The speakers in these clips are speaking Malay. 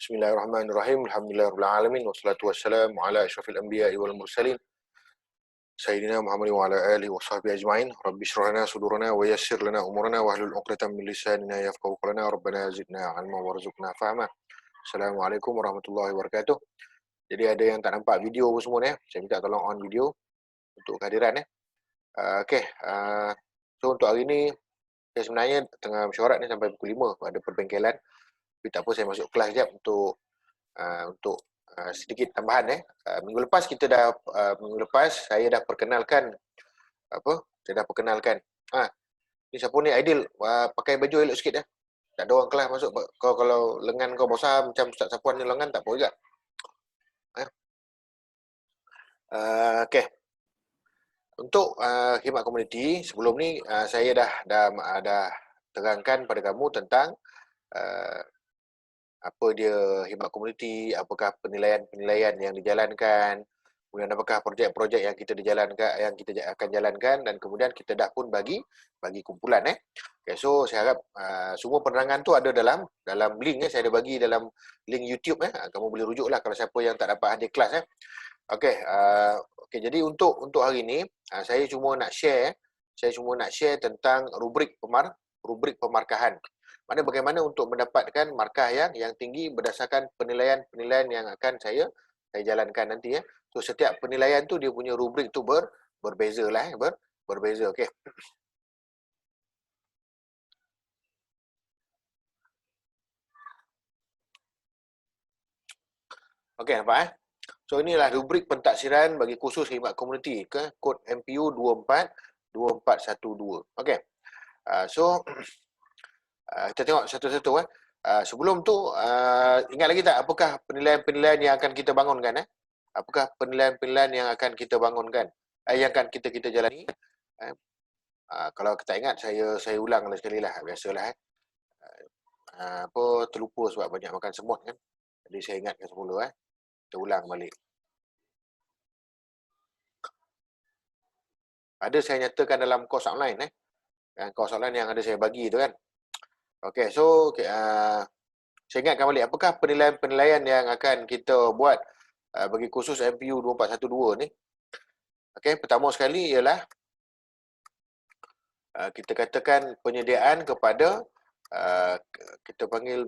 Bismillahirrahmanirrahim. Alhamdulillahirabbil alamin wassalatu wassalamu ala asyrafil anbiya'i wal mursalin sayyidina Muhammadin wa ala alihi wa sahbihi ajma'in. Rabbi shrah lana sudurana wa yassir lana umurana wahlul 'uqdatam min lisanina yafqahu qawlana. Rabbana zidna 'ilman warzuqna fahma. Assalamualaikum warahmatullahi wabarakatuh. Jadi ada yang tak nampak video pun semua ni, saya minta tolong on video untuk kehadiran So untuk hari ni saya sebenarnya tengah mesyuarat ni sampai pukul 5 ada perbengkelan. Tapi tak apa, saya masuk kelas sekejap untuk sedikit tambahan. Minggu lepas saya dah perkenalkan ni siapa ni, Aidil, pakai baju elok sikit . Tak ada orang kelas masuk. Kau kalau lengan kau besar macam Ustaz Sapuan ni lengan tak apa juga. Okey. Untuk khidmat komuniti, sebelum ni saya dah terangkan pada kamu tentang apa dia khidmat komuniti, apakah penilaian yang dijalankan, kemudian apakah projek-projek yang kita akan jalankan, dan kemudian kita dah pun bagi kumpulan. Okay, so saya harap semua penerangan tu ada dalam link saya ada bagi dalam link YouTube. Kamu boleh rujuklah kalau siapa yang tak dapat hadir kelas. Okey, jadi untuk hari ni saya cuma nak share tentang rubrik pemarkahan. Mana bagaimana untuk mendapatkan markah yang tinggi berdasarkan penilaian yang akan saya jalankan nanti. So setiap penilaian tu dia punya rubrik tu berbeza lah, berbeza. Okey. Okey, nampak So inilah rubrik pentaksiran bagi kursus khidmat komuniti ke kod MPU 242412. Okey. So kita tengok satu-satu. Sebelum tu ingat lagi tak apakah penilaian-penilaian yang akan kita bangunkan? Apakah penilaian-penilaian yang akan kita bangunkan? Yang akan kita jalani? Kalau kita ingat, saya ulang sekali lah, biasalah. Terlupa sebab banyak makan semut kan. Jadi saya ingatkan semula. Kita ulang balik. Ada saya nyatakan dalam kos online. Kos online yang ada saya bagi tu kan. Okey, so saya ingatkan balik apakah penilaian-penilaian yang akan kita buat bagi kursus MPU 2412 ni. Okey, pertama sekali ialah kita katakan penyediaan kepada kita panggil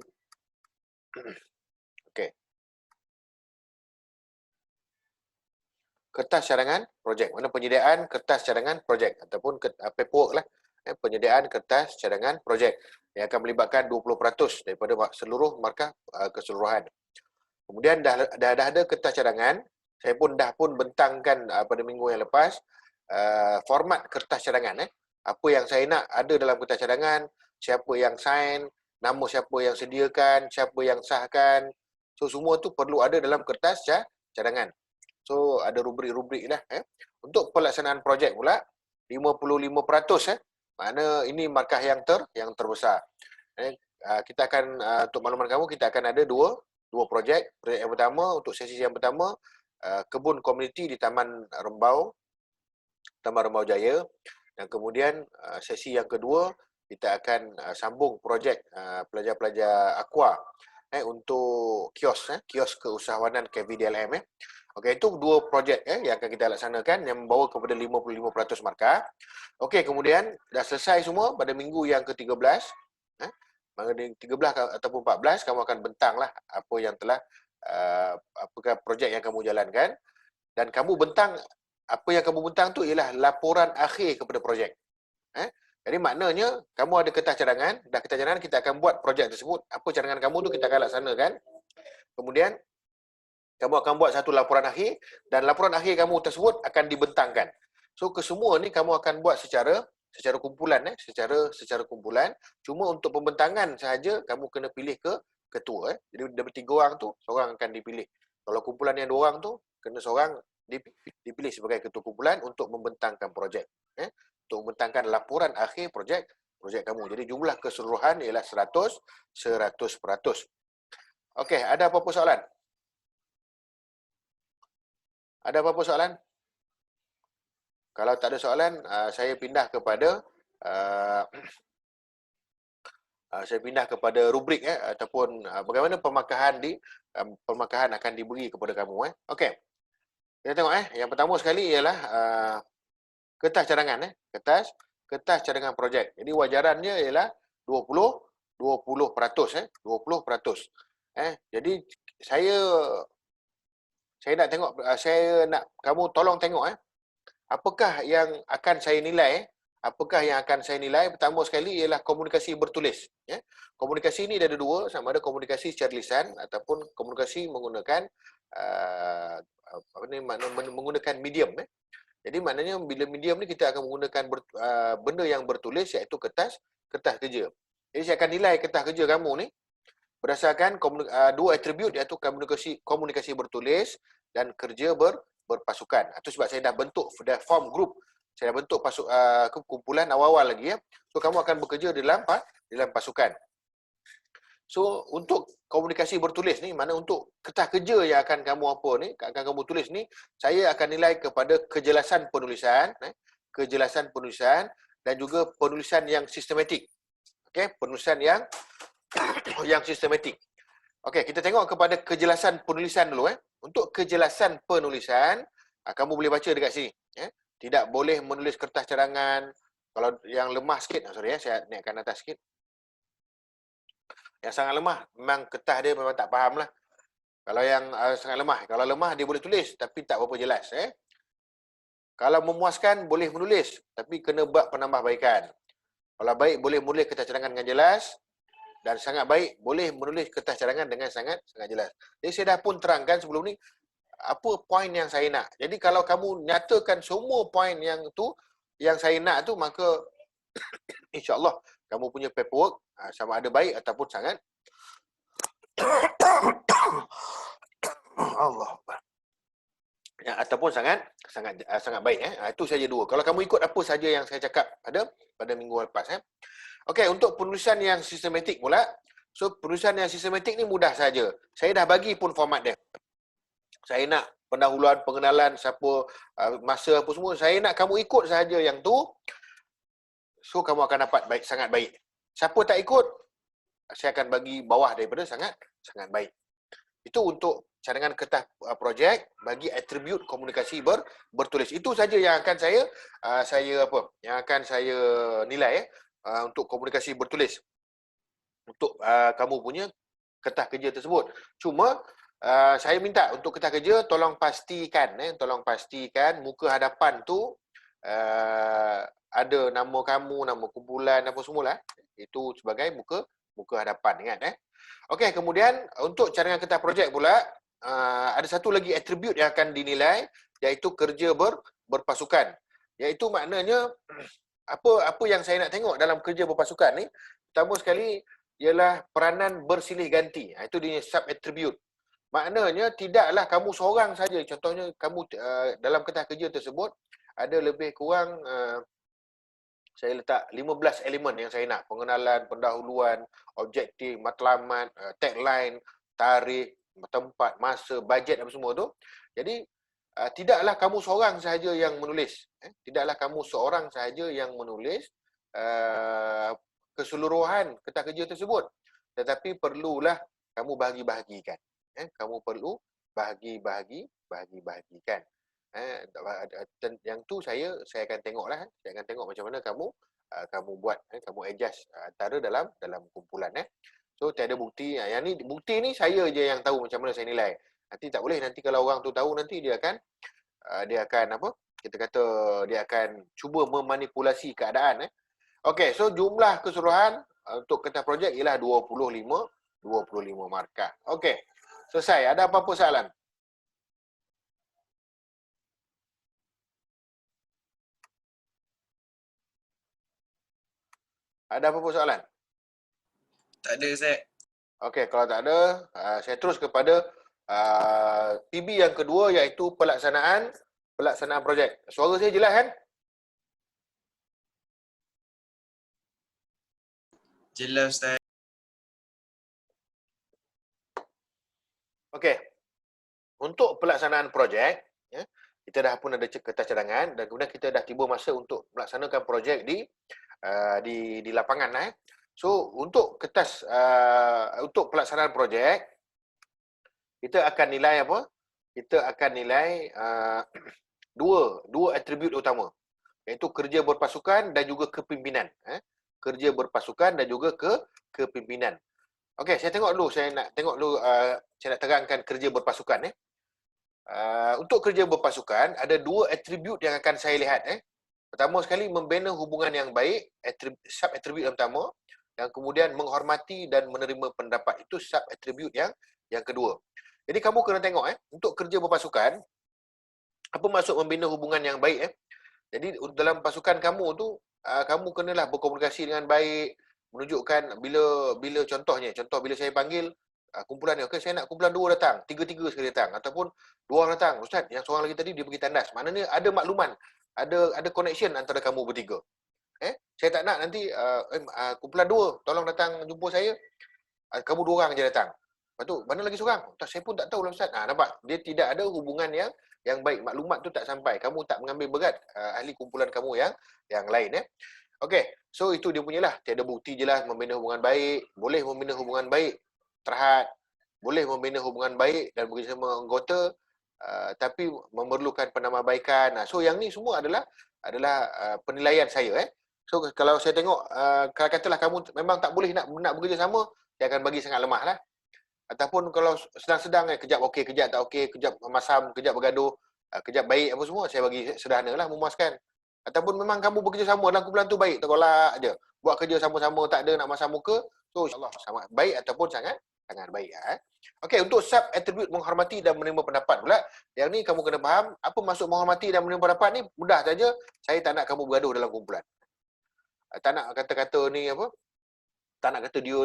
kertas cadangan projek. Mana penyediaan kertas cadangan projek ataupun paperwork lah. Penyediaan kertas cadangan projek yang akan melibatkan 20% daripada seluruh markah keseluruhan. Kemudian dah ada kertas cadangan, saya pun bentangkan pada minggu yang lepas format kertas cadangan. Apa yang saya nak ada dalam kertas cadangan, siapa yang sign, nama siapa yang sediakan, siapa yang sahkan. So semua tu perlu ada dalam kertas cadangan. So ada rubrik-rubrik lah. Untuk pelaksanaan projek pula 55%. Mana ini markah yang terbesar. Kita akan untuk makluman kamu, kita akan ada dua projek. Projek yang pertama, untuk sesi yang pertama, kebun komuniti di Taman Rembau Jaya. Dan kemudian sesi yang kedua, kita akan sambung projek pelajar-pelajar aqua untuk kios keusahawanan KVDLM. Okey, itu dua projek yang akan kita laksanakan yang membawa kepada 55% markah. Okey, kemudian dah selesai semua pada minggu yang ke-13. Pada 13 ataupun 14 kamu akan bentanglah apa yang telah apakah projek yang kamu jalankan, dan apa yang kamu bentang tu ialah laporan akhir kepada projek. Jadi maknanya kamu ada kertas cadangan, kita akan buat projek tersebut. Apa cadangan kamu tu kita akan laksanakan. Kemudian kamu akan buat satu laporan akhir, dan laporan akhir kamu tersebut akan dibentangkan. So kesemua ni kamu akan buat secara kumpulan, secara kumpulan. Cuma untuk pembentangan sahaja kamu kena pilih ketua. Jadi daripada 3 orang tu, seorang akan dipilih. Kalau kumpulan yang 2 orang tu, kena seorang dipilih sebagai ketua kumpulan untuk membentangkan projek. Untuk membentangkan laporan akhir projek kamu. Jadi jumlah keseluruhan ialah 100%. Okey, ada apa-apa soalan? Ada apa-apa soalan? Kalau tak ada soalan, saya pindah kepada Saya pindah kepada rubrik ataupun bagaimana pemakahan akan diberi kepada kamu. Okey. Kita tengok yang pertama sekali ialah kertas cadangan kertas cadangan projek. Jadi wajarannya ialah 20%. Jadi saya nak tengok, saya nak kamu tolong tengok apakah yang akan saya nilai. Apakah yang akan saya nilai? Pertama sekali ialah komunikasi bertulis. Komunikasi ini ada dua, sama ada komunikasi secara lisan ataupun komunikasi menggunakan menggunakan medium. Jadi maknanya bila medium ni kita akan menggunakan benda yang bertulis, iaitu kertas kerja. Jadi saya akan nilai kertas kerja kamu ni berdasarkan dua atribut, iaitu komunikasi bertulis dan kerja berpasukan. Itu sebab saya dah bentuk form group. Saya dah bentuk kumpulan awal-awal lagi So kamu akan bekerja dalam pasukan. So untuk komunikasi bertulis ni, mana untuk kertas kerja yang akan kamu tulis ni, saya akan nilai kepada kejelasan penulisan, dan juga penulisan yang sistematik. Okey, penulisan yang sistematik. Okey, kita tengok kepada kejelasan penulisan dulu. Untuk kejelasan penulisan, kamu boleh baca dekat sini. Tidak boleh menulis kertas cadangan. Kalau yang lemah sikit, saya naikkan atas sikit. Yang sangat lemah, memang kertas dia memang tak faham lah. Kalau yang sangat lemah, kalau lemah dia boleh tulis tapi tak berapa jelas. Kalau memuaskan boleh menulis tapi kena buat penambahbaikan. Kalau baik boleh menulis kertas cadangan dengan jelas, dan sangat baik boleh menulis kertas cadangan dengan sangat jelas. Jadi saya dah pun terangkan sebelum ni apa poin yang saya nak. Jadi kalau kamu nyatakan semua poin yang saya nak tu, maka insya-Allah kamu punya paperwork sama ada baik ataupun sangat Allah ataupun sangat baik. Itu saja dua. Kalau kamu ikut apa saja yang saya cakap pada minggu lepas. Okey, untuk penulisan yang sistematik pula. So penulisan yang sistematik ni mudah saja. Saya dah bagi pun format dia. Saya nak pendahuluan, pengenalan, siapa, masa apa semua. Saya nak kamu ikut sahaja yang tu. So kamu akan dapat sangat baik. Siapa tak ikut, saya akan bagi bawah daripada sangat baik. Itu untuk cadangan kertas projek bagi atribut komunikasi bertulis. Itu saja yang akan saya nilai untuk komunikasi bertulis. Untuk kamu punya kertas kerja tersebut. Cuma saya minta untuk kertas kerja tolong pastikan muka hadapan tu ada nama kamu, nama kumpulan, apa semualah. Itu sebagai muka hadapan, ingat. Okey, kemudian untuk cadangan kertas projek pula, ada satu lagi atribut yang akan dinilai, iaitu kerja berpasukan. Iaitu maknanya apa yang saya nak tengok dalam kerja berpasukan ni, pertama sekali ialah peranan bersilih ganti. Itu dia sub attribute. Maknanya tidaklah kamu seorang saja. Contohnya kamu dalam kertas kerja tersebut ada lebih kurang saya letak 15 elemen yang saya nak. Pengenalan, pendahuluan, objektif, matlamat, tagline, tarikh, tempat, masa, bajet apa semua tu. Jadi tidaklah kamu seorang sahaja yang menulis. Tidaklah kamu seorang sahaja yang menulis keseluruhan kertas kerja tersebut. Tetapi perlulah kamu bahagi-bahagikan. Kamu perlu bahagi-bahagikan. Yang tu saya akan tengoklah. Saya akan tengok macam mana kamu buat, kamu adjust antara dalam kumpulan. So tiada bukti. Yang ni bukti ni saya je yang tahu macam mana saya nilai. Nanti tak boleh, nanti kalau orang tu tahu, nanti dia akan apa? Kita kata dia akan cuba memanipulasi keadaan. Okey, so jumlah keseluruhan untuk kertas projek ialah 25 markah. Okey. Selesai. Ada apa-apa soalan? Ada apa-apa soalan? Tak ada, Ustaz. Okey, kalau tak ada, saya terus kepada PB yang kedua, iaitu pelaksanaan projek. Suara saya jelas kan? Jelas, Ustaz. Okey. Untuk pelaksanaan projek, kita dah pun ada kertas cadangan dan kemudian kita dah tiba masa untuk melaksanakan projek di lapangan. So, untuk kertas untuk pelaksanaan projek, kita akan nilai apa? Kita akan nilai dua atribut utama, iaitu kerja berpasukan dan juga kepimpinan. Kerja berpasukan dan juga kepimpinan. Okey, saya tengok dulu, saya nak saya nak terangkan kerja berpasukan. Untuk kerja berpasukan, ada dua atribut yang akan saya lihat. Pertama sekali, membina hubungan yang baik, sub atribut yang pertama. Yang kemudian menghormati dan menerima pendapat, itu sub atribut yang kedua. Jadi kamu kena tengok untuk kerja berpasukan, apa maksud membina hubungan yang baik. Jadi dalam pasukan kamu tu, kamu kenalah berkomunikasi dengan baik, menunjukkan bila contoh bila saya panggil kumpulan ni, okey saya nak kumpulan 2 datang, 3 sekali datang, ataupun 2 orang datang, ustaz yang seorang lagi tadi dia pergi tandas. Maknanya ada makluman, ada connection antara kamu bertiga. Saya tak nak nanti kumpulan 2 tolong datang jumpa saya, kamu 2 orang je datang. Lepas tu, mana lagi seorang? Tak, saya pun tak tahu lah ustaz. Nampak? Dia tidak ada hubungan yang baik. Maklumat tu tak sampai. Kamu tak mengambil berat ahli kumpulan kamu yang lain. Okey, so itu dia punyalah. Tiada bukti je lah membina hubungan baik. Boleh membina hubungan baik terhad. Boleh membina hubungan baik dan bersama anggota, tapi memerlukan penambahbaikan. So yang ni semua adalah penilaian saya. So kalau saya tengok, kalau katalah kamu memang tak boleh nak bekerja sama, saya akan bagi sangat lemah lah. Ataupun kalau sedang-sedang kejap okey, kejap tak okey, kejap masam, kejap bergaduh, kejap baik apa semua, saya bagi sederhana lah, memuaskan. Ataupun memang kamu bekerja sama dalam kumpulan tu baik, tergolak je. Buat kerja sama-sama, tak ada nak masam muka, so insyaAllah sangat baik ataupun sangat baik. Okey, untuk sub atribut menghormati dan menerima pendapat pula, yang ni kamu kena faham, apa maksud menghormati dan menerima pendapat ni? Mudah saja, saya tak nak kamu bergaduh dalam kumpulan. Tak nak kata-kata ni apa, tak nak kata dia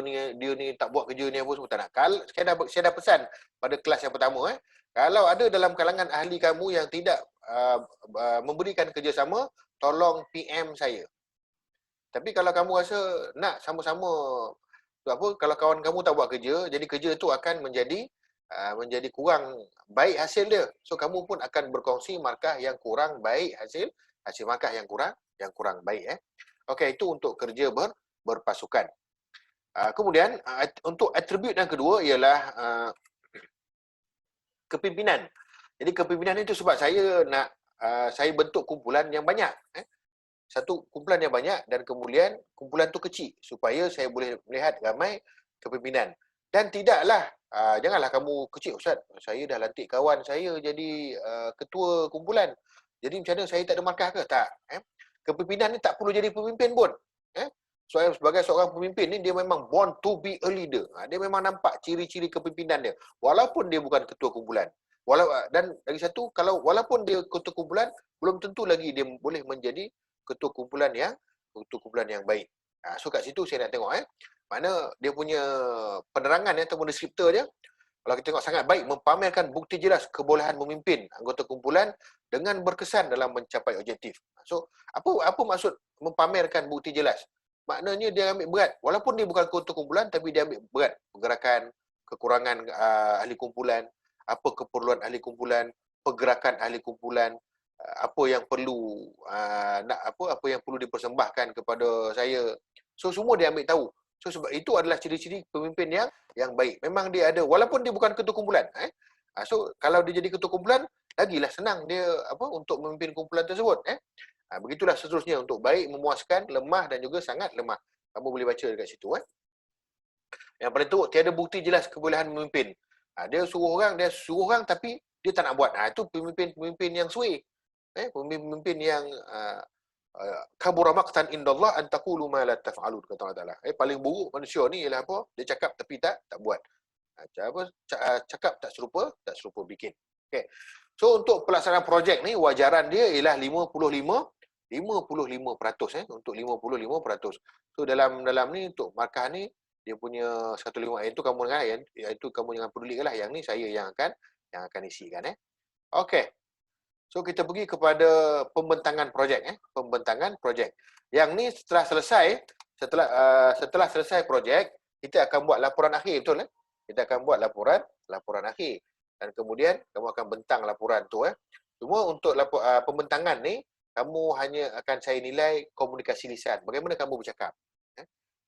ni tak buat kerja ni apa semua, tak nak. Kalau saya dah pesan pada kelas yang pertama, kalau ada dalam kalangan ahli kamu yang tidak memberikan kerjasama, tolong PM saya. Tapi kalau kamu rasa nak sama-sama kalau kawan kamu tak buat kerja, jadi kerja tu akan menjadi kurang baik hasil dia. So kamu pun akan berkongsi markah yang kurang baik, hasil markah yang kurang baik. Okey, itu untuk kerja berpasukan. Kemudian untuk atribut yang kedua ialah kepimpinan. Jadi kepimpinan itu sebab saya nak saya bentuk kumpulan yang banyak. Satu kumpulan yang banyak dan kemudian kumpulan tu kecil supaya saya boleh melihat ramai kepimpinan. Dan tidaklah janganlah kamu kecil, ustaz, saya dah lantik kawan saya jadi ketua kumpulan. Jadi macam mana, saya tak ada markah ke? Tak. Kepimpinan ni tak perlu jadi pemimpin pun. Sebagai seorang pemimpin ni, dia memang born to be a leader. Dia memang nampak ciri-ciri kepimpinan dia. Walaupun dia bukan ketua kumpulan. Dan lagi satu, walaupun dia ketua kumpulan, belum tentu lagi dia boleh menjadi ketua kumpulan yang baik. So kat situ saya nak tengok mana dia punya penerangan ataupun deskriptor dia. Kalau kita tengok sangat baik, mempamerkan bukti jelas kebolehan memimpin anggota kumpulan dengan berkesan dalam mencapai objektif. So apa maksud mempamerkan bukti jelas? Maknanya dia ambil berat. Walaupun dia bukan ketua kumpulan, tapi dia ambil berat pergerakan, kekurangan ahli kumpulan, apa keperluan ahli kumpulan, pergerakan ahli kumpulan, apa yang perlu apa yang perlu dipersembahkan kepada saya. So semua dia ambil tahu. So sebab itu adalah ciri-ciri pemimpin yang baik. Memang dia ada, walaupun dia bukan ketua kumpulan. So kalau dia jadi ketua kumpulan, lagilah senang dia untuk memimpin kumpulan tersebut. Begitulah seterusnya untuk baik, memuaskan, lemah dan juga sangat lemah. Kamu boleh baca dekat situ. Yang paling teruk, tiada bukti jelas kebolehan memimpin. Dia suruh orang tapi dia tak nak buat. Itu pemimpin yang suai. Pemimpin yang kabura maqtan indallah an taqulu ma la taf'alun, kata Allah Taala. Paling buruk manusia ni ialah apa? Dia cakap tapi tak buat. Cakap tak serupa bikin. Okey. So untuk pelaksanaan projek ni, wajaran dia ialah 55% untuk 55%. So dalam ni untuk markah ni dia punya 105 itu kamu dengar, itu kamu jangan pedulikanlah, yang ni saya yang akan isikan. Okey. So kita pergi kepada pembentangan projek. Pembentangan projek. Yang ni setelah selesai projek, kita akan buat laporan akhir, betul? Kita akan buat laporan akhir. Dan kemudian kamu akan bentang laporan tu. Cuma untuk pembentangan ni, kamu hanya akan saya nilai komunikasi lisan. Bagaimana kamu bercakap.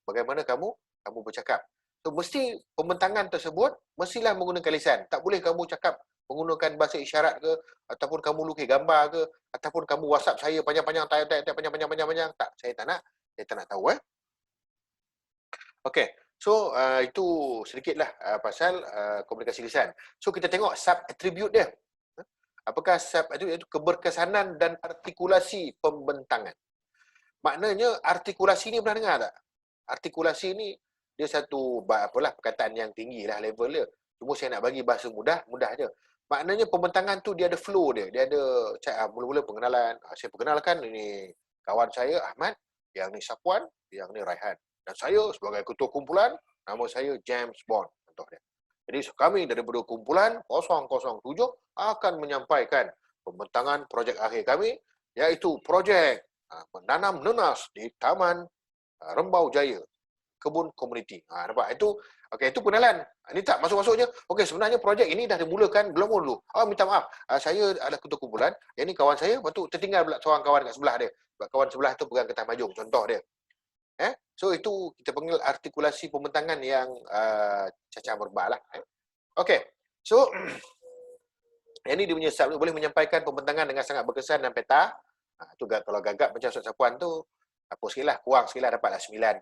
bagaimana kamu bercakap. So, mesti pembentangan tersebut mestilah menggunakan lisan. Tak boleh kamu cakap menggunakan bahasa isyarat ke, ataupun kamu lukis gambar ke, ataupun kamu WhatsApp saya panjang-panjang, panjang-panjang. Tak, saya tak nak. Saya tak nak tahu. Okey. So, itu sedikitlah pasal komunikasi lisan. So, kita tengok sub-attribute dia. Apakah sub-attribute itu? Keberkesanan dan artikulasi pembentangan. Maknanya artikulasi ni pernah dengar tak? Artikulasi ni dia satu perkataan yang tinggi lah level dia. Cuma saya nak bagi bahasa mudah je. Maknanya pembentangan tu dia ada flow dia. Dia ada mula-mula pengenalan. Saya perkenalkan, ini kawan saya Ahmad, yang ni Safwan, yang ni Raihan. Dan saya sebagai ketua kumpulan, nama saya James Bond. Contoh dia. Jadi kami daripada kumpulan 007 akan menyampaikan pembentangan projek akhir kami, iaitu projek menanam nenas di Taman Rembau Jaya, kebun komuniti. Nampak? Itu pengenalan. Ini tak masuk-masuknya. Okey, sebenarnya projek ini dah dimulakan gelembung dulu. Minta maaf. Saya adalah ketua kumpulan. Yang ni kawan saya, lepas tu tertinggal pula seorang kawan kat sebelah dia. Sebab kawan sebelah tu pegang kertas majung, contoh dia. So itu kita panggil artikulasi pembentangan yang cacat verbal lah. Okey. So yang ni dia punya sub, boleh menyampaikan pembentangan dengan sangat berkesan dan peta. Tu kalau gagap macam Ustaz Safwan tu, apa sikit lah, kurang sikit lah, dapatlah 9/10.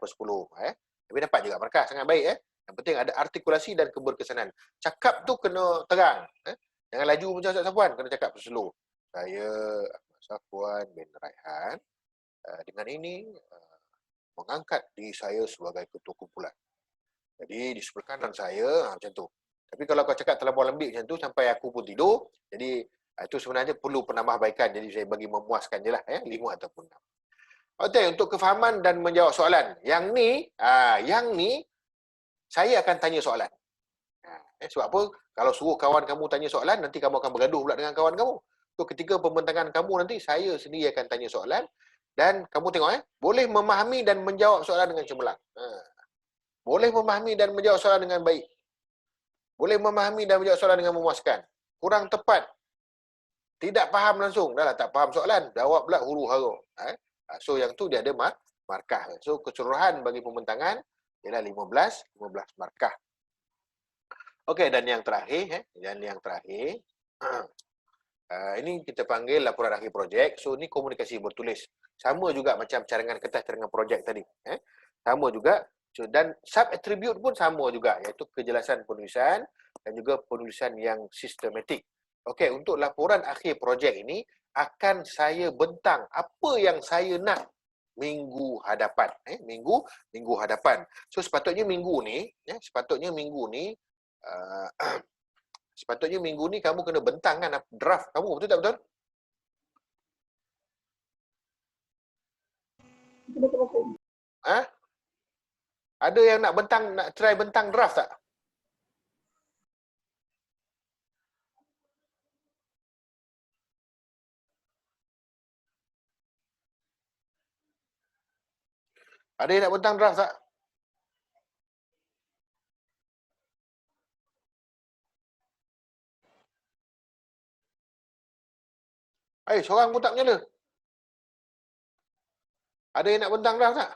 Tapi dapat juga markah, sangat baik. Yang penting ada artikulasi dan keberkesanan. Cakap tu kena terang. Jangan laju macam Ustaz Safwan, kena cakap slow. Saya Ahmad Safwan bin Raihan dengan ini mengangkat diri saya sebagai ketua kumpulan. Jadi di sebelah kanan saya, macam tu. Tapi kalau kau cakap terlampau lembik macam tu, sampai aku pun tidur, jadi itu sebenarnya perlu penambahbaikan. Jadi saya bagi memuaskan je lah, 5 ataupun 6. Okey, untuk kefahaman dan menjawab soalan. Yang ni, saya akan tanya soalan. Sebab apa? Kalau suruh kawan kamu tanya soalan, nanti kamu akan bergaduh pula dengan kawan kamu. So, ketika pembentangan kamu nanti, saya sendiri akan tanya soalan. Dan kamu tengok, boleh memahami dan menjawab soalan dengan cemerlang. Boleh memahami dan menjawab soalan dengan baik. Boleh memahami dan menjawab soalan dengan memuaskan. Kurang tepat, tidak faham langsung. Dah lah tak faham soalan, jawab pula huru hara. So yang tu dia ada markah. So keseluruhan bagi pembentangan ialah 15 markah. Okey, dan yang terakhir, ini kita panggil laporan akhir projek. So ni komunikasi bertulis. Sama juga macam cadangan kertas, cadangan projek tadi. Sama juga. So, dan sub-attribute pun sama juga, iaitu kejelasan penulisan dan juga penulisan yang sistematik. Okey, untuk laporan akhir projek ini akan saya bentang apa yang saya nak minggu hadapan. Minggu hadapan. So sepatutnya minggu ni, sepatutnya minggu ni kamu kena bentang kan draft kamu, betul tak betul? Betul. Ada yang nak try bentang draft tak? Ada yang nak bentang draft tak? Seorang pun tak menyala. Ada yang nak bentang draft tak?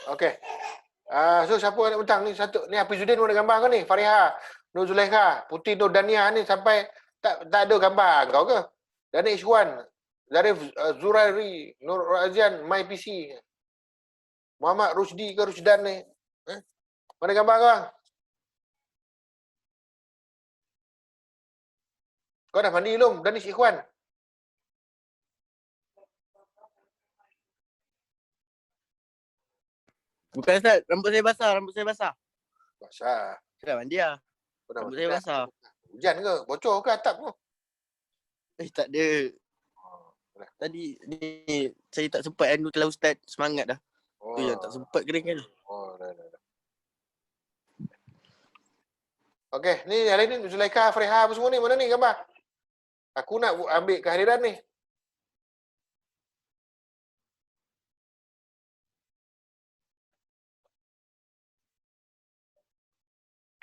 Okey. So siapa nak bentang ni? Ni Hafizuddin pun ada gambar kau ni. Fariha, Nur Zulaikha, Putih Nur Dania ni sampai tak ada gambar kau ke? Danish Ikhwan, Zarif Zurairi, Nur Azian, My PC. Muhammad Rusdi ke Rusdan ni? Mana gambar kau? Kau dah mandi belum? Danish Ikhwan. Bukan Ustaz, rambut saya basah. Basah. Saya dah mandi lah. Rambut saya basah. Hujan ke? Bocor ke atap tu? Tak ada. Tadi ni saya tak sempat anu telah Ustaz semangat dah. Tu yang tak sempat kering kan. Dah. Okey, ni yang lain ni Zulaikha, Freha apa semua ni, mana ni gambar? Aku nak ambil kehadiran ni.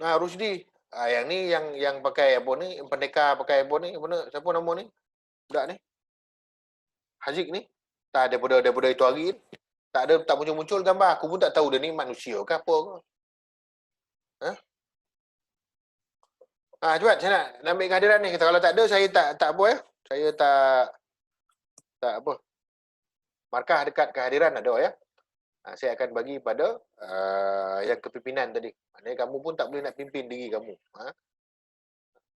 Rusdi. Yang ni yang pakai apa ni, pendekar pakai apa ni, mana siapa nama ni? Budak ni. Haziq ni. Tak daripada itu hari ni. Tak muncul-muncul gambar. Aku pun tak tahu dia ni manusia ke apa ke. Cepat saya nak ambil kehadiran ni. Kalau tak ada saya tak apa ya. Saya tak apa. Markah dekat kehadiran ada ya. Saya akan bagi pada yang kepimpinan tadi. Maknanya kamu pun tak boleh nak pimpin diri kamu.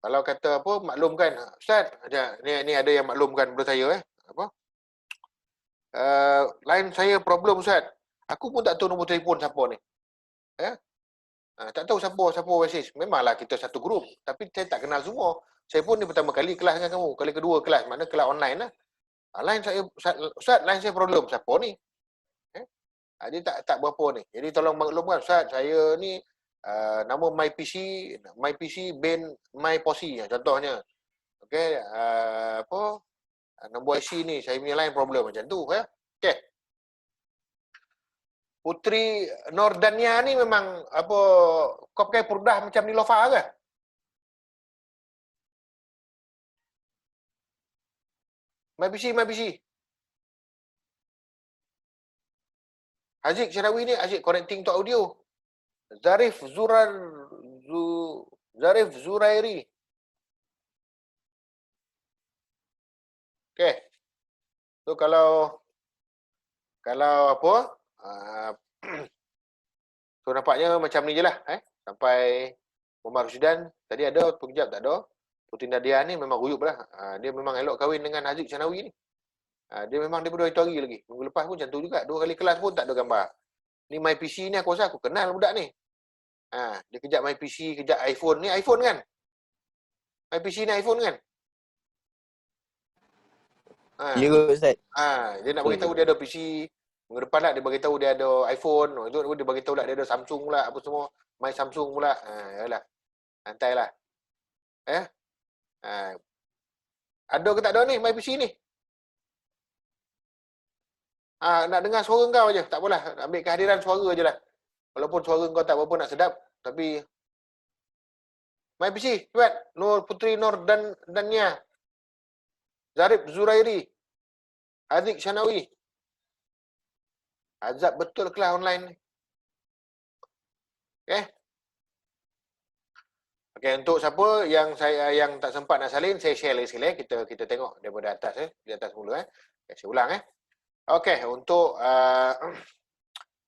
Kalau kata apa, maklumkan. Ustaz, ni ada yang maklumkan kepada saya Apa? Line saya problem Ustaz. Aku pun tak tahu nombor telefon siapa ni. Tak tahu siapa basis. Memanglah kita satu grup. Tapi saya tak kenal semua. Saya pun ni pertama kali kelas dengan kamu. Kali kedua kelas. Mana kelas online lah. Line saya, Ustaz, line saya problem. Siapa ni? Dia tak berapa ni. Jadi tolong maklumkan Ustaz, saya ni nama MyPC bin MyPosi contohnya. Okey, nombor IC ni saya punya line problem macam tu ya. Okey. Putri Nordania ni memang apa kau pakai purdah macam Nilofa ke? MyPC. Haziq Syarawi ni Haziq connecting to audio. Zarif Zurairi. Okey. So kalau apa? So nampaknya macam ni je lah sampai Muhammad Rusdan tadi ada kejap tak ada. Putri Nadia ni memang guyup lah. Dia memang elok kahwin dengan Haziq Syarawi ni. Dia memang daripada itu hari lagi. Minggu lepas pun macam tu juga. 2 kali kelas pun tak ada gambar. Ni MyPC ni aku rasa aku kenal budak ni. Dia kejap MyPC, kejap iPhone. Ni iPhone kan? MyPC ni iPhone kan? Ya Ustaz. Dia nak beritahu dia ada PC. Minggu depan lah dia beritahu dia ada iPhone. Dia beritahu lah dia ada Samsung pula. Apa semua. My Samsung pula. Yalah. Santai lah. Ada ke tak ada ni MyPC ni? Nak dengar suara kau je. Tak apalah. Ambil kehadiran suara je lah. Walaupun suara kau tak berapa nak sedap. Tapi MyPC, cepat. Putri Nur Dania. Zarif Zurairi. Haziq Syanawi. Azab betul kelas online ni. Okey, untuk siapa yang tak sempat nak salin, saya share lagi sekali kita tengok daripada atas di atas mula saya ulang Okey,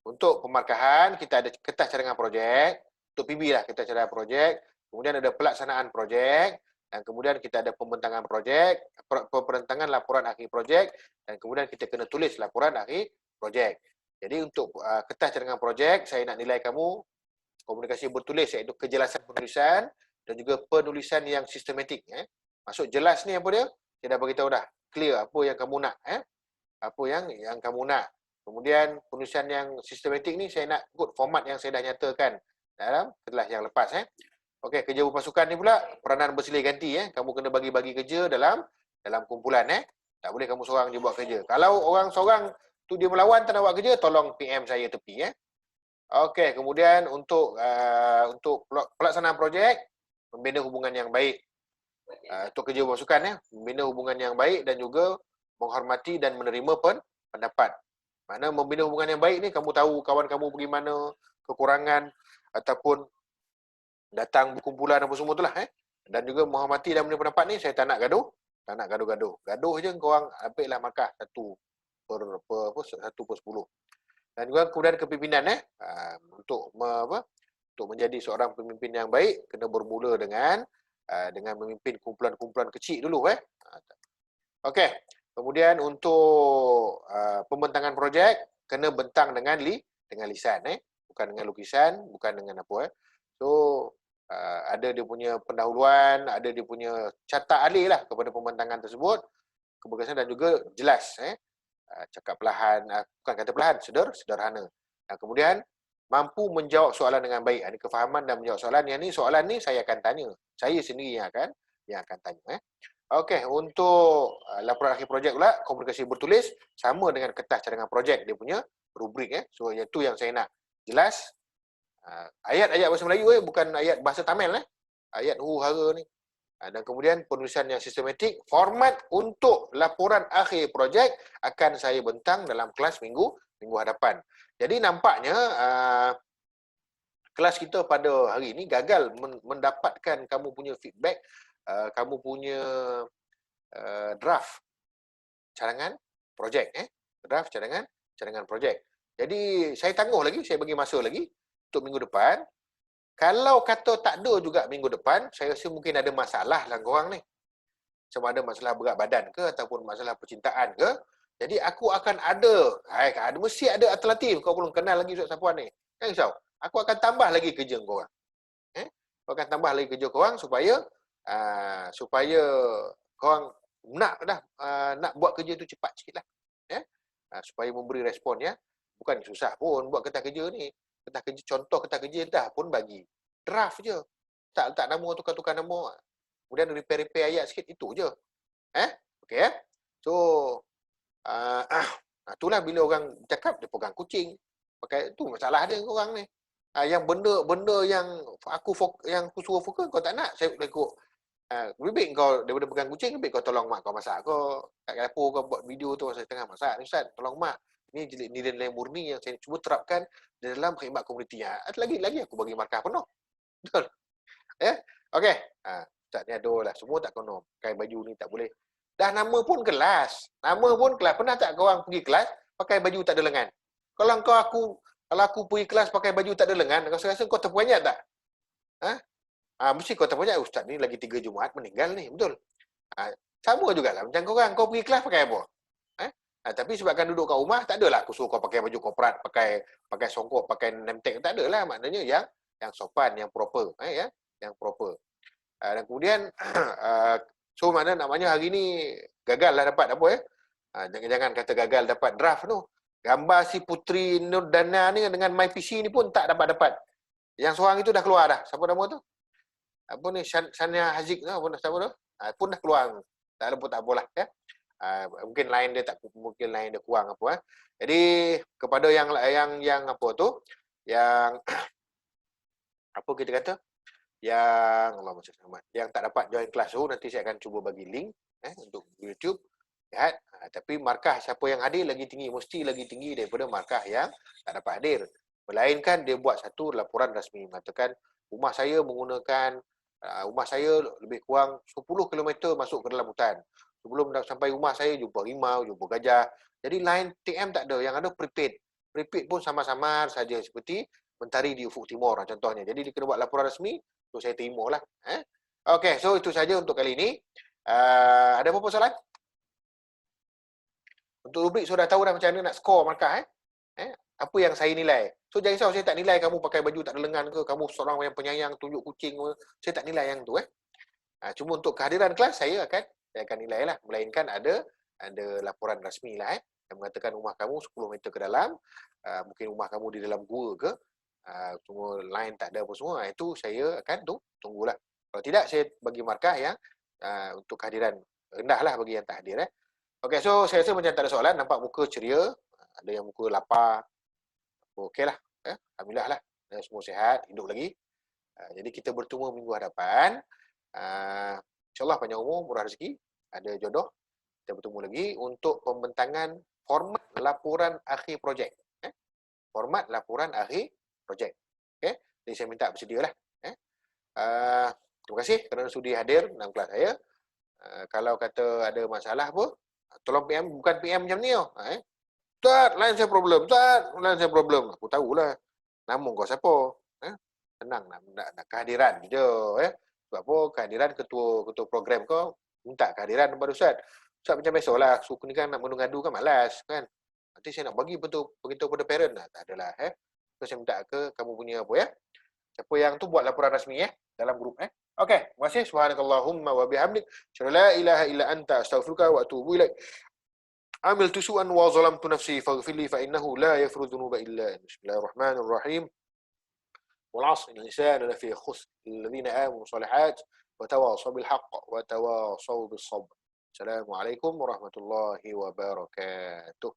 untuk pemarkahan kita ada kertas cadangan projek. Untuk PB lah kita cadangan projek. Kemudian ada pelaksanaan projek dan kemudian kita ada pembentangan projek, pembentangan laporan akhir projek dan kemudian kita kena tulis laporan akhir projek. Jadi untuk kertas cadangan projek, saya nak nilai kamu komunikasi bertulis iaitu kejelasan penulisan dan juga penulisan yang sistematik. Maksud jelas ni apa dia? Saya dah beritahu dah. Clear apa yang kamu nak. Apa yang kamu nak. Kemudian penulisan yang sistematik ni saya nak ikut format yang saya dah nyatakan dalam kelas yang lepas. Okey, kerja berpasukan ni pula peranan bersilih ganti. Kamu kena bagi-bagi kerja dalam kumpulan. Tak boleh kamu seorang je buat kerja. Kalau orang seorang tu dia melawan tak nak buat kerja, tolong PM saya tepi. Okey, kemudian untuk pelaksanaan projek, membina hubungan yang baik. Untuk kerja berpasukan membina hubungan yang baik dan juga menghormati dan menerima pendapat. Mana membina hubungan yang baik ni, kamu tahu kawan kamu pergi mana, kekurangan ataupun datang berkumpulan apa semua tu lah. Dan juga menghormati dan menerima pendapat ni, saya tak nak gaduh. Tak nak gaduh-gaduh. Gaduh je korang ambil lah markah 1 per 10. Dan juga kemudian kepimpinan untuk menjadi seorang pemimpin yang baik kena bermula dengan memimpin kumpulan-kumpulan kecil dulu Okey. Kemudian untuk pembentangan projek kena bentang dengan lisan bukan dengan lukisan, bukan dengan apa So ada dia punya pendahuluan, ada dia punya catat alih lah kepada pembentangan tersebut, keberkesan dan juga jelas cakap perlahan, bukan kata perlahan, sederhana. Kemudian mampu menjawab soalan dengan baik. Ada kefahaman dan menjawab soalan. Yang ni soalan ni saya akan tanya. Saya sendiri yang akan tanya. Okey, untuk laporan akhir projek pula, komunikasi bertulis sama dengan kertas cadangan projek, dia punya rubrik. So itu yang saya nak jelas. Ayat-ayat bahasa Melayu bukan ayat bahasa Tamil. Ayat huru-hara ni. Dan kemudian penulisan yang sistematik. Format untuk laporan akhir projek akan saya bentang dalam kelas minggu hadapan. Jadi nampaknya kelas kita pada hari ini gagal mendapatkan kamu punya feedback, kamu punya draft cadangan projek. Draft cadangan projek. Jadi saya tangguh lagi, saya bagi masa lagi untuk minggu depan. Kalau kata tak ada juga minggu depan, saya rasa mungkin ada masalah lah korang ni. Sama ada masalah berat badan ke ataupun masalah percintaan ke. Jadi aku akan ada mesti ada alternatif. Kau belum kenal lagi Ustaz Safwan ni. Jangan risau. Aku akan tambah lagi kerja korang. Aku akan tambah lagi kerja korang supaya korang nak buat kerja tu cepat sikit lah. Supaya memberi respon ya. Bukan susah pun buat kertas kerja ni. Contoh kertas kerja dah pun bagi draft je. Tak letak nama, tukar-tukar nama. Kemudian repair ayat sikit, itu je. Okey. So, itulah bila orang cakap dia pegang kucing. Pakai tu masalah dia orang ni. Yang benda yang aku suruh fokus kau tak nak, saya ikut. Lebih baik kau daripada pegang kucing, lebih baik kau tolong mak kau masak. Kau kat dapur kau buat video tu masa tengah masak. Ni Ustaz, tolong mak. Ini nilai murni yang saya cuba terapkan di dalam khidmat komuniti. Lagi aku bagi markah penuh. Betul. Okey. Ustaz ni aduh lah, semua tak kono. Pakai baju ni tak boleh. Dah nama pun kelas. Pernah tak kau orang pergi kelas pakai baju tak ada lengan? Kalau aku pergi kelas pakai baju tak ada lengan, kau rasa kau terperanjat tak? Mesti kau terperanjat, Ustaz ni lagi 3 Jumaat meninggal ni, betul? Sama jugalah macam kau pergi kelas pakai apa? Tapi sebabkan duduk kat rumah, tak adalah aku suruh kau pakai baju korporat, pakai songkok, pakai name tag, tak adalah. Maknanya yang sopan, yang proper, yang proper. Dan kemudian so namanya hari ni gagal lah dapat apa jangan kata gagal dapat draft tu. Gambar si Putri Nur Dana ni dengan My PC ni pun tak dapat. Yang seorang itu dah keluar dah. Siapa nama tu? Apa ni Shania Haziq tu, siapa tu? Pun dah keluar. Tak ada pun tak apalah ya. Mungkin lain dia kurang apa. Jadi kepada yang apa tu? Yang apa kita kata? Yang tak dapat join kelas tu, nanti saya akan cuba bagi link untuk YouTube. Lihat, tapi markah siapa yang hadir lagi tinggi, mesti lagi tinggi daripada markah yang tak dapat hadir. Melainkan dia buat satu laporan rasmi mengatakan rumah saya lebih kurang 10 km masuk ke dalam hutan. Sebelum sampai rumah saya jumpa rimau, jumpa gajah. Jadi line TM tak ada, yang ada prepaid. Prepaid pun sama-sama saja seperti mentari di ufuk timur contohnya. Jadi dia kena buat laporan rasmi, so saya terima lah. Okey, so itu saja untuk kali ini. Ada apa-apa soalan? Untuk rubrik sudah tahu dah macam mana nak skor markah. Apa yang saya nilai. So jangan risau, saya tak nilai kamu pakai baju tak ada lengan ke, kamu seorang yang penyayang tunjuk kucing ke. Saya tak nilai yang tu. Cuma untuk kehadiran kelas saya akan nilai lah. Melainkan ada laporan rasmi lah. Yang mengatakan rumah kamu 10 meter ke dalam, mungkin rumah kamu di dalam gua ke, semua line tak ada apa semua, itu saya akan tunggulah. Kalau tidak, saya bagi markah yang untuk kehadiran rendah lah bagi yang tak hadir. Okey, so saya rasa macam tak ada soalan, nampak muka ceria, ada yang muka lapar, okeylah, alhamdulillah lah, dan semua sihat, hidup lagi. Jadi kita bertemu minggu hadapan, insyaAllah panjang umur, murah rezeki, ada jodoh. Kita bertemu lagi untuk pembentangan format laporan akhir projek. Format laporan akhir projek. Okey, jadi saya minta bersedialah. Terima kasih kerana sudi hadir dalam kelas saya. Kalau kata ada masalah apa, tolong PM, bukan PM macam ni tau. Ustaz, lain saya problem. Ustaz, lain saya problem. Aku tahulah. Nama kau siapa? Senang nak kehadiran je. Sebab apa? Kehadiran ketua program kau minta kehadiran kepada Ustaz. Ustaz macam biasalah, suku ni kan nak mengadu kan malas kan. Nanti saya nak bagi beritahu pada parent. Tak adalah. So saya minta ke kamu punya apa ya? Siapa yang tu buat laporan rasmi dalam grup. Okey, terima kasih. Subhanakallahumma wa bihamdik. Asyhadu la ilaha illa anta astaghfiruka wa atubu ilaik. عملت سوءا وظلمت نفسي فاغفر لي فإنه لا يغفر الذنوب إلا أنت. بسم الله الرحمن الرحيم. والعصر إن الإنسان لفي خسر الذين آمنوا الصالحات وتواصوا بالحق وتواصوا بالصبر. السلام عليكم ورحمة الله وبركاته.